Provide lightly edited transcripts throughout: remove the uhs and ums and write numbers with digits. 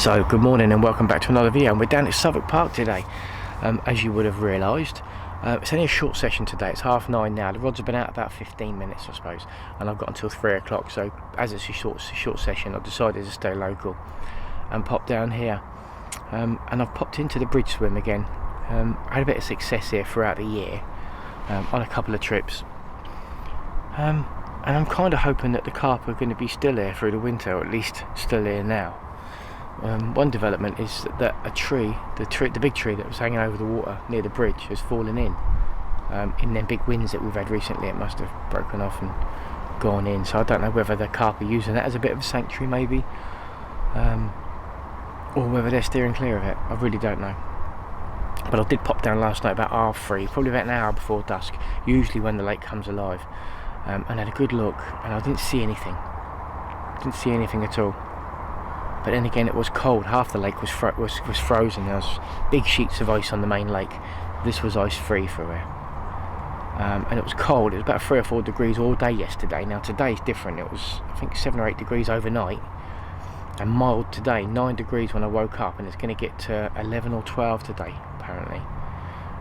So good morning and welcome back to another video, and we're down at Southwick Park today. As you would have realised, it's only a short session today. It's 9:30 now. The rods have been out about 15 minutes I suppose, and I've got until 3 o'clock, so as it's a short session I've decided to stay local and pop down here, and I've popped into the bridge swim again. I had a bit of success here throughout the year on a couple of trips, and I'm kind of hoping that the carp are going to be still here through the winter, or at least still here now. One development is that a tree, the big tree that was hanging over the water near the bridge, has fallen in them big winds that we've had recently. It must have broken off and gone in, so I don't know whether the carp are using that as a bit of a sanctuary maybe, or whether they're steering clear of it. I really don't know. But I did pop down last night about 3:30, probably about an hour before dusk, usually when the lake comes alive, and had a good look, and I didn't see anything. At all. But then again, it was cold. Half the lake was frozen. There was big sheets of ice on the main lake. This was ice free for here, and it was cold. It was about 3 or 4 degrees all day yesterday. Now today's different. It was, I think, 7 or 8 degrees overnight, and mild today. 9 degrees when I woke up, and it's going to get to 11 or 12 today apparently.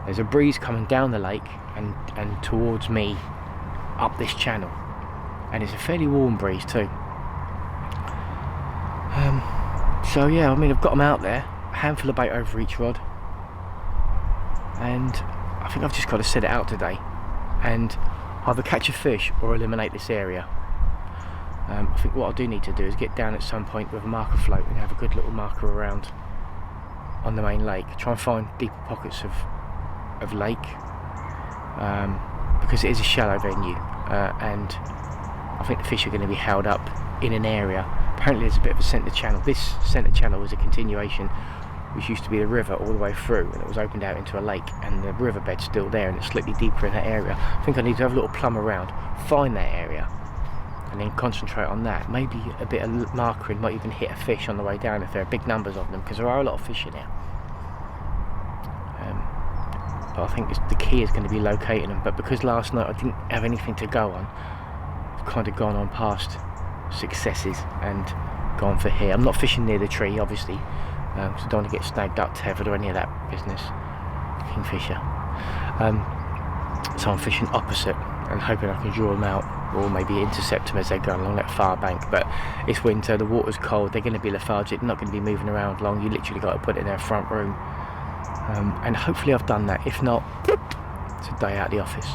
There's a breeze coming down the lake and towards me up this channel, and it's a fairly warm breeze too. So yeah, I mean, I've got them out there, a handful of bait over each rod, and I think I've just got to set it out today and either catch a fish or eliminate this area. I think what I do need to do is get down at some point with a marker float and have a good little marker around on the main lake, try and find deeper pockets of lake, because it is a shallow venue, and I think the fish are going to be held up in an area. Apparently there's a bit of a centre channel. This centre channel is a continuation which used to be the river all the way through, and it was opened out into a lake, and the riverbed's still there and it's slightly deeper in that area. I think I need to have a little plumb around, find that area, and then concentrate on that. Maybe a bit of markering, might even hit a fish on the way down if there are big numbers of them, because there are a lot of fish in here. But I think the key is going to be locating them. But because last night I didn't have anything to go on, I've kind of gone on past successes and gone for here. I'm not fishing near the tree obviously, because I don't want to get snagged up, tethered or any of that business. Kingfisher. So I'm fishing opposite and hoping I can draw them out, or maybe intercept them as they're going along that far bank. But it's winter, the water's cold, they're going to be lethargic, they're not going to be moving around long. You literally got to put it in their front room, and hopefully I've done that. If not, it's a day out of the office.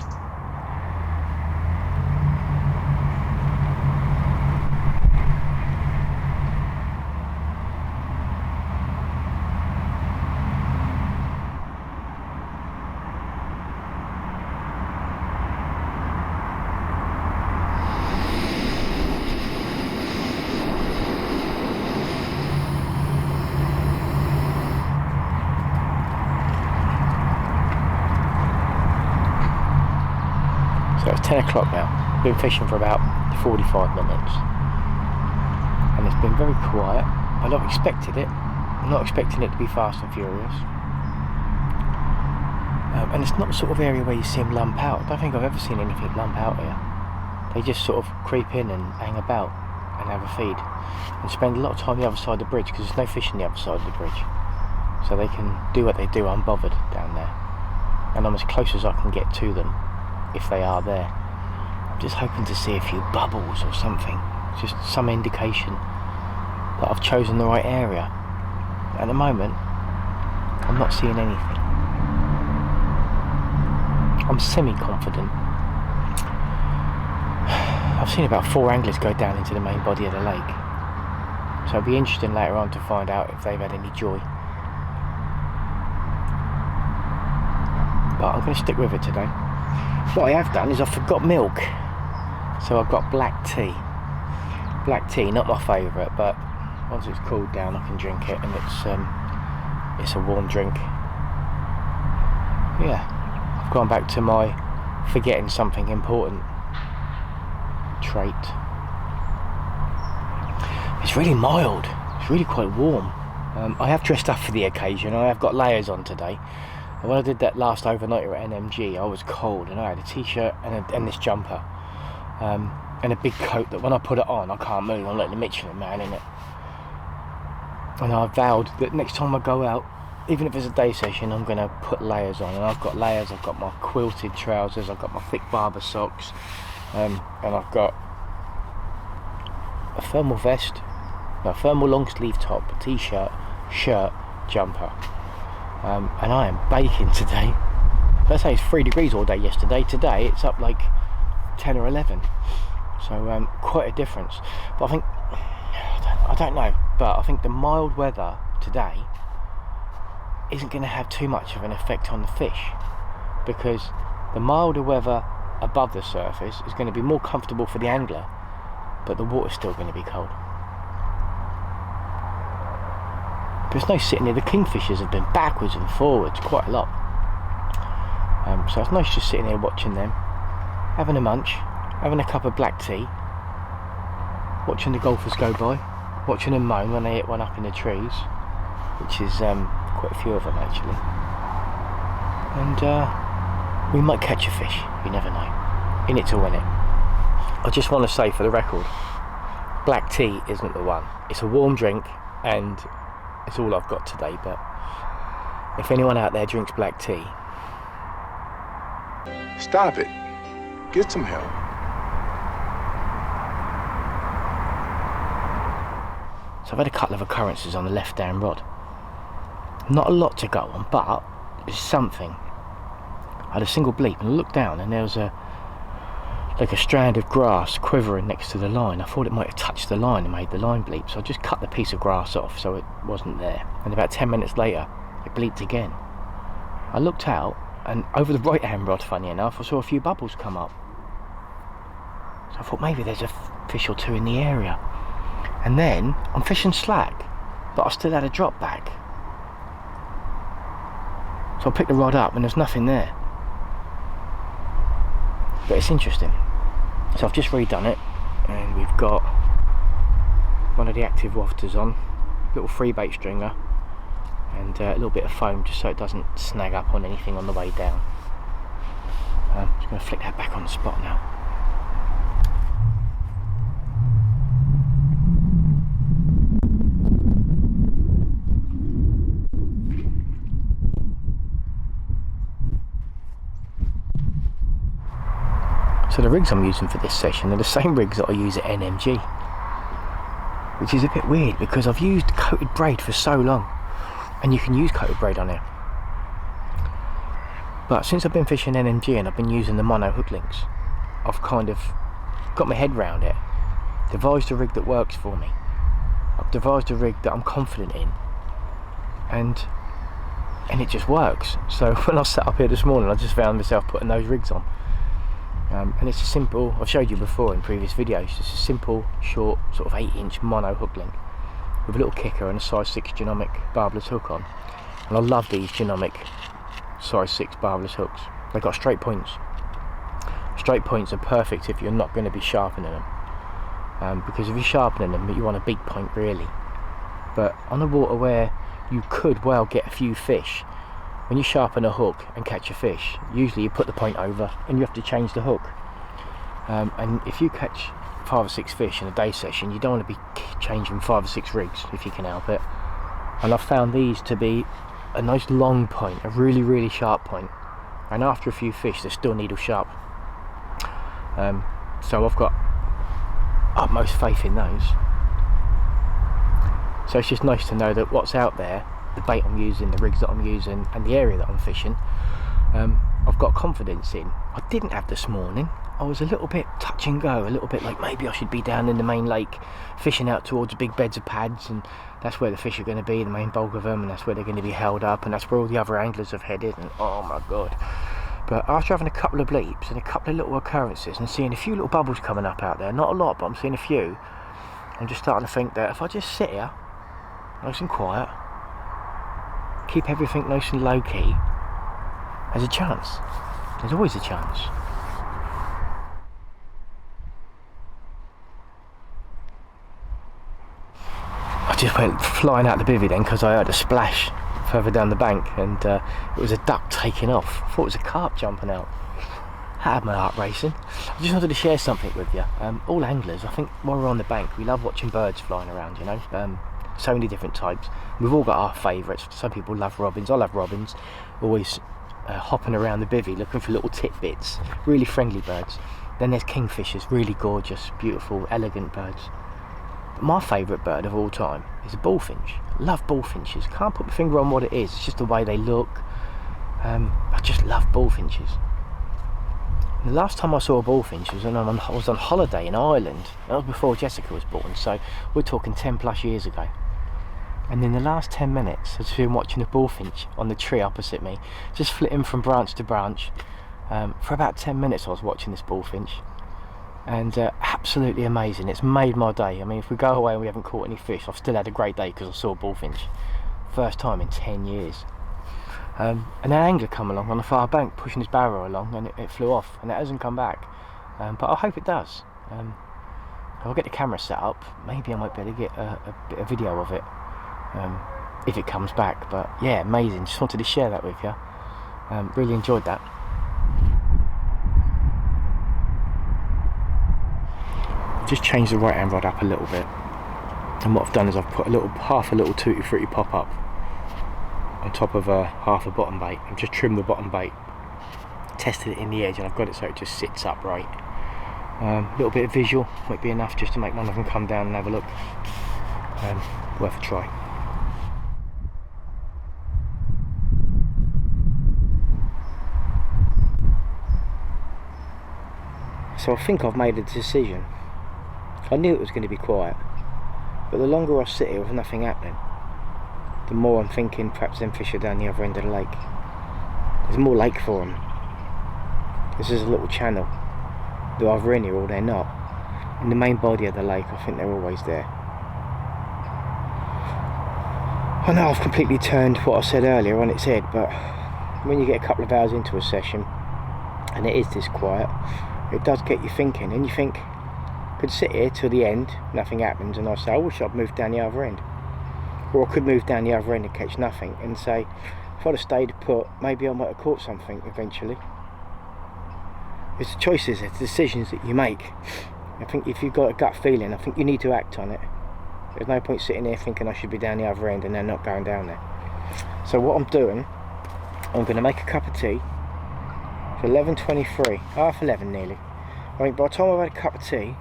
So it's 10 o'clock now. Been fishing for about 45 minutes, and it's been very quiet. I not expected it. I'm not expecting it to be fast and furious, and it's not the sort of area where you see them lump out. I don't think I've ever seen anything lump out here. They just sort of creep in and hang about and have a feed, and spend a lot of time the other side of the bridge, because there's no fish on the other side of the bridge, so they can do what they do unbothered down there, and I'm as close as I can get to them if they are there. I'm just hoping to see a few bubbles or something, just some indication that I've chosen the right area. At the moment I'm not seeing anything. I'm semi-confident. I've seen about 4 anglers go down into the main body of the lake, so it'll be interesting later on to find out if they've had any joy. But I'm going to stick with it today. What I have done is I forgot milk, so I've got black tea. Black tea, not my favourite, but once it's cooled down I can drink it, and it's a warm drink. Yeah, I've gone back to my forgetting something important trait. It's really mild, it's really quite warm. I have dressed up for the occasion. I have got layers on today. And when I did that last overnighter at NMG, I was cold, and I had a t-shirt and this jumper, and a big coat that when I put it on I can't move. I'm like the Michelin man in it. And I vowed that next time I go out, even if it's a day session, I'm going to put layers on. And I've got layers, I've got my quilted trousers, I've got my thick barber socks, and I've got a thermal vest, a thermal long sleeve top, a t-shirt, shirt, jumper. And I am baking today. Let's say it's 3 degrees all day yesterday. Today it's up like 10 or 11. So quite a difference. But I think, I don't know, but I think the mild weather today isn't going to have too much of an effect on the fish, because the milder weather above the surface is going to be more comfortable for the angler, but the water's still going to be cold. There's no sitting there. The kingfishers have been backwards and forwards quite a lot. So it's nice just sitting there watching them, having a munch, having a cup of black tea, watching the golfers go by, watching them moan when they hit one up in the trees, which is quite a few of them actually. And we might catch a fish, you never know. In it to win it. I just want to say for the record, black tea isn't the one. It's a warm drink and it's all I've got today, but if anyone out there drinks black tea, stop it. Get some help. So I've had a couple of occurrences on the left down rod. Not a lot to go on, but it's something. I had a single bleep and I looked down and there was like a strand of grass quivering next to the line. I thought it might have touched the line and made the line bleep, so I just cut the piece of grass off so it wasn't there. And about 10 minutes later it bleeped again. I looked out and over the right hand rod, funny enough, I saw a few bubbles come up. So I thought maybe there's a fish or two in the area. And then I'm fishing slack, but I still had a drop back. So I picked the rod up and there's nothing there. But it's interesting. So I've just redone it and we've got one of the active wafters on, little free bait stringer, and a little bit of foam just so it doesn't snag up on anything on the way down. I'm just going to flick that back on the spot now. So the rigs I'm using for this session are the same rigs that I use at NMG, which is a bit weird because I've used coated braid for so long, and you can use coated braid on it. But since I've been fishing NMG and I've been using the mono hook links, I've kind of got my head round it, devised a rig that works for me. I've devised a rig that I'm confident in, and it just works. So when I sat up here this morning, I just found myself putting those rigs on. And it's a simple, I've showed you before in previous videos, it's a simple, short, sort of 8-inch mono hook link with a little kicker and a size 6 genomic barbless hook on. And I love these genomic size 6 barbless hooks. They've got straight points. Straight points are perfect if you're not going to be sharpening them. Because if you're sharpening them, you want a big point really. But on a water where you could well get a few fish, when you sharpen a hook and catch a fish, usually you put the point over and you have to change the hook. And if you catch 5 or 6 fish in a day session, you don't want to be changing 5 or 6 rigs if you can help it. And I've found these to be a nice long point, a really, really sharp point. And after a few fish, they're still needle sharp. So I've got utmost faith in those. So it's just nice to know that what's out there, the bait I'm using, the rigs that I'm using, and the area that I'm fishing, I've got confidence in. I didn't have this morning. I was a little bit touch and go, a little bit like maybe I should be down in the main lake fishing out towards big beds of pads, and that's where the fish are going to be, the main bulk of them, and that's where they're going to be held up, and that's where all the other anglers have headed, and oh my god. But after having a couple of bleeps and a couple of little occurrences and seeing a few little bubbles coming up out there, not a lot, but I'm seeing a few, I'm just starting to think that if I just sit here nice and quiet, keep everything nice and low key, there's a chance. There's always a chance. I just went flying out the bivvy then because I heard a splash further down the bank, and it was a duck taking off. I thought it was a carp jumping out. That had my heart racing. I just wanted to share something with you. All anglers, I think while we're on the bank, we love watching birds flying around, you know. so many different types. We've all got our favourites. Some people love robins. I love robins. Always hopping around the bivvy looking for little titbits. Really friendly birds. Then there's kingfishers, really gorgeous, beautiful, elegant birds. But my favourite bird of all time is a bullfinch. Love bullfinches. Can't put my finger on what it is. It's just the way they look. I just love bullfinches. The last time I saw a bullfinch was when I was on holiday in Ireland. That was before Jessica was born, so we're talking 10 plus years ago. And in the last 10 minutes, I've been watching a bullfinch on the tree opposite me, just flitting from branch to branch. For about 10 minutes I was watching this bullfinch, and absolutely amazing. It's made my day. I mean, if we go away and we haven't caught any fish, I've still had a great day because I saw a bullfinch. First time in 10 years. And an angler come along on the far bank pushing his barrow along, and it flew off, and it hasn't come back. But I hope it does. I'll get the camera set up. Maybe I might be able to get a bit of video of it if it comes back. But yeah, amazing. Just wanted to share that with you. Really enjoyed that. Just changed the right hand rod up a little bit, and what I've done is I've put half a little tutti frutti pop up on top of half a bottom bait. I've just trimmed the bottom bait, tested it in the edge, and I've got it so it just sits upright. A little bit of visual might be enough just to make one of them come down and have a look. Worth a try. So I think I've made a decision. I knew it was going to be quiet, but the longer I sit here with nothing happening, the more I'm thinking perhaps them fish are down the other end of the lake. There's more lake for them. This is a little channel. They're either in here or they're not. In the main body of the lake, I think they're always there. I know I've completely turned what I said earlier on its head, but when you get a couple of hours into a session and it is this quiet, it does get you thinking, and you think, I could sit here till the end, nothing happens, and I say, I wish I'd moved down the other end. Or I could move down the other end and catch nothing, and say, if I'd have stayed put, maybe I might have caught something eventually. It's the choices, it's the decisions that you make. I think if you've got a gut feeling, I think you need to act on it. There's no point sitting there thinking I should be down the other end and then not going down there. So what I'm doing, I'm going to make a cup of tea. It's 11:23, half 11 nearly. I mean, by the time I've had a cup of tea,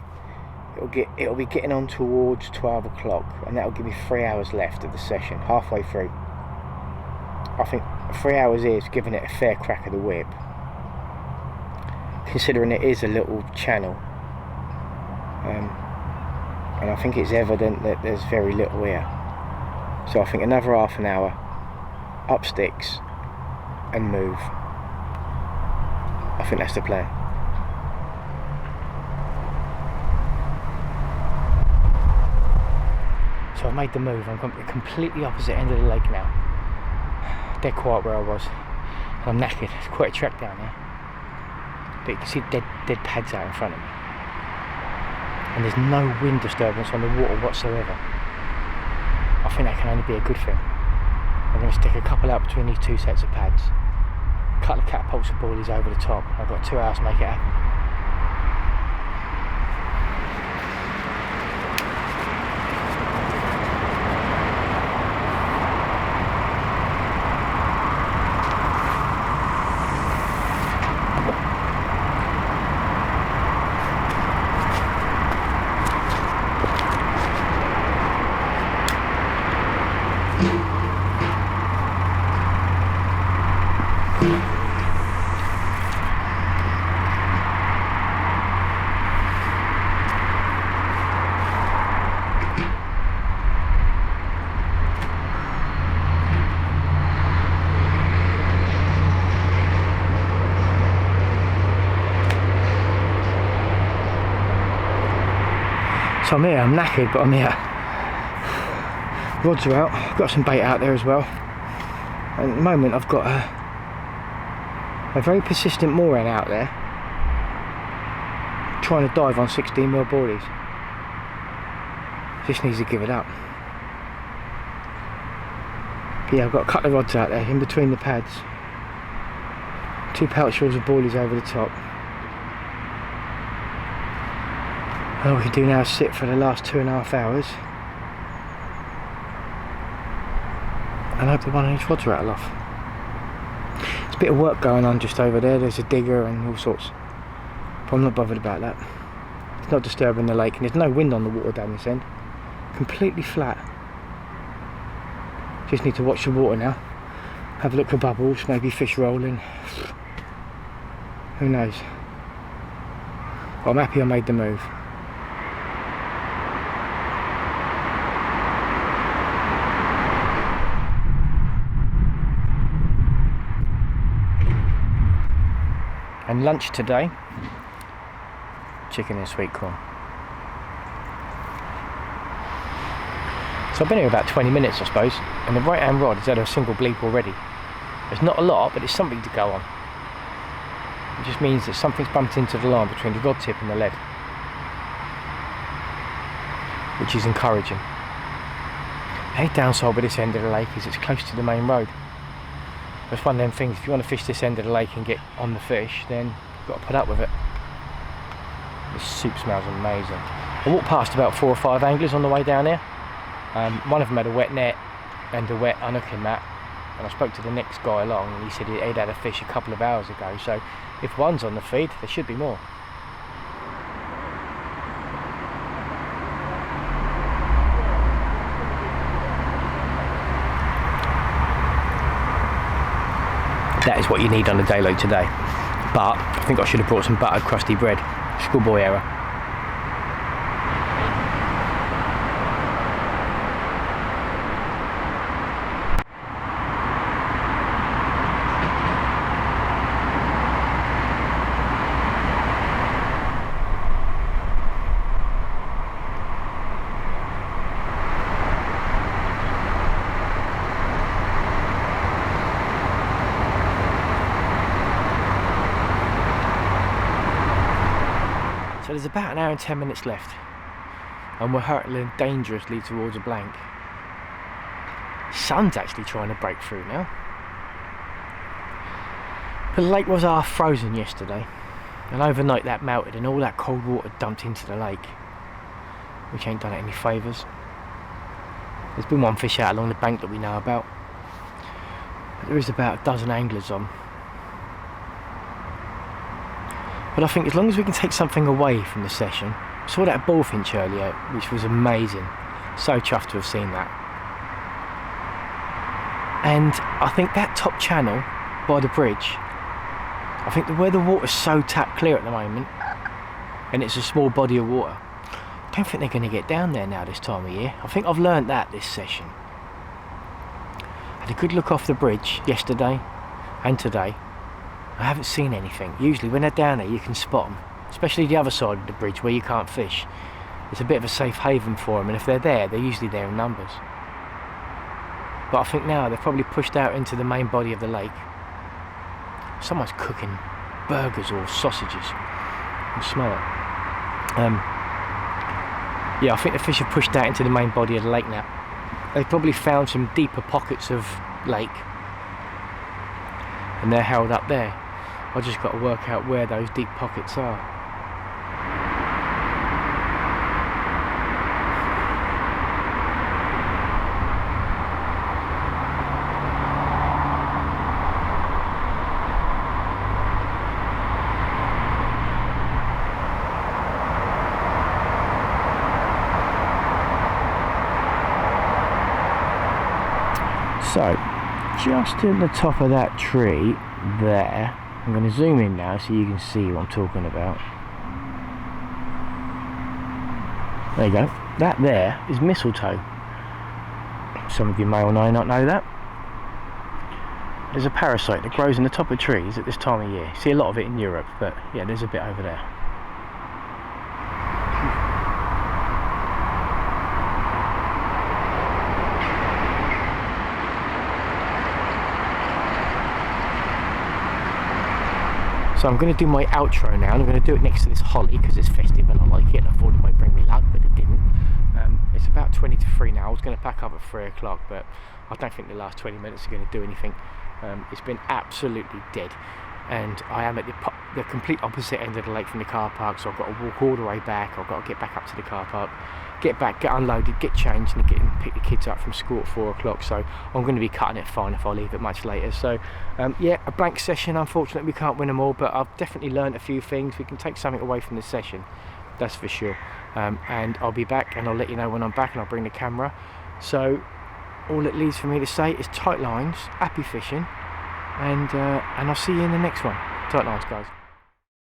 it'll be getting on towards 12 o'clock, and that'll give me 3 hours left of the session, halfway through. I think 3 hours is giving it a fair crack of the whip, considering it is a little channel, and I think it's evident that there's very little here. So I think another half an hour, up sticks and move. I think that's the plan. So I've made the move. I'm going to the completely opposite end of the lake now. Dead quiet where I was. I'm knackered. It's quite a trek down there. But you can see dead pads out in front of me. And there's no wind disturbance on the water whatsoever. I think that can only be a good thing. I'm going to stick a couple out between these two sets of pads. A couple of catapults of boilies over the top. I've got 2 hours to make it happen. So I'm here, I'm knackered, but I'm here. Rods are out, I've got some bait out there as well. And at the moment I've got a very persistent moorhen out there, trying to dive on 16mm boilies. Just needs to give it up. But yeah, I've got a couple of rods out there in between the pads. 2 pouch reels of boilies over the top. All we can do now is sit for the last 2.5 hours and I hope that one of these rods rattle off. There's a bit of work going on just over there. There's a digger and all sorts, but I'm not bothered about that. It's not disturbing the lake, and there's no wind on the water down this end. Completely flat. Just need to watch the water now. Have a look for bubbles, maybe fish rolling. Who knows? But I'm happy I made the move. And lunch today, chicken and sweet corn. So I've been here about 20 minutes, I suppose, and the right hand rod has had a single bleep already. It's not a lot, but it's something to go on. It just means that something's bumped into the line between the rod tip and the lead, which is encouraging. The only downside with this end of the lake is it's close to the main road. It's one of them things, if you want to fish this end of the lake and get on the fish, then you've got to put up with it. This soup smells amazing. I walked past about 4 or 5 anglers on the way down here. One of them had a wet net and a wet unhooking mat, and I spoke to the next guy along and he said he'd had a fish a couple of hours ago, so if one's on the feed there should be more. That is what you need on a day like today, but I think I should have brought some buttered crusty bread. Schoolboy error. So there's about an hour and 10 minutes left, and we're hurtling dangerously towards a blank. Sun's actually trying to break through now. But the lake was half frozen yesterday, and overnight that melted and all that cold water dumped into the lake, which ain't done it any favours. There's been one fish out along the bank that we know about, but there is about a dozen anglers on. But I think as long as we can take something away from the session, I saw that bullfinch earlier, which was amazing. So chuffed to have seen that. And I think that top channel by the bridge, I think where the water's so tap clear at the moment, and it's a small body of water, I don't think they're going to get down there now this time of year. I think I've learnt that this session. I had a good look off the bridge yesterday and today. I haven't seen anything. Usually when they're down there you can spot them, especially the other side of the bridge where you can't fish. It's a bit of a safe haven for them, and if they're there, they're usually there in numbers. But I think now they've probably pushed out into the main body of the lake. Someone's cooking burgers or sausages. I can smell it. Yeah, I think the fish have pushed out into the main body of the lake now. They've probably found some deeper pockets of lake, and they're held up there. I've just got to work out where those deep pockets are. So, just at the top of that tree there, I'm going to zoom in now so you can see what I'm talking about. There you go. That there is mistletoe. Some of you may or may not know that. There's a parasite that grows in the top of trees at this time of year. You see a lot of it in Europe, but yeah, there's a bit over there. So I'm going to do my outro now, and I'm going to do it next to this holly because it's festive and I like it, and I thought it might bring me luck, but it didn't. It's about 20 to 3 now. I was going to pack up at 3 o'clock, but I don't think the last 20 minutes are going to do anything. It's been absolutely dead. and I am at the complete opposite end of the lake from the car park, so I've got to walk all the way back. I've got to get back up to the car park, get back, get unloaded, get changed, and pick the kids up from school at 4 o'clock. So I'm going to be cutting it fine if I leave it much later. So yeah, a blank session. Unfortunately, we can't win them all, but I've definitely learned a few things. We can take something away from this session, that's for sure. And I'll be back, and I'll let you know when I'm back, and I'll bring the camera. So all it leaves for me to say is tight lines, happy fishing, and I'll see you in the next one. Tight lines, guys.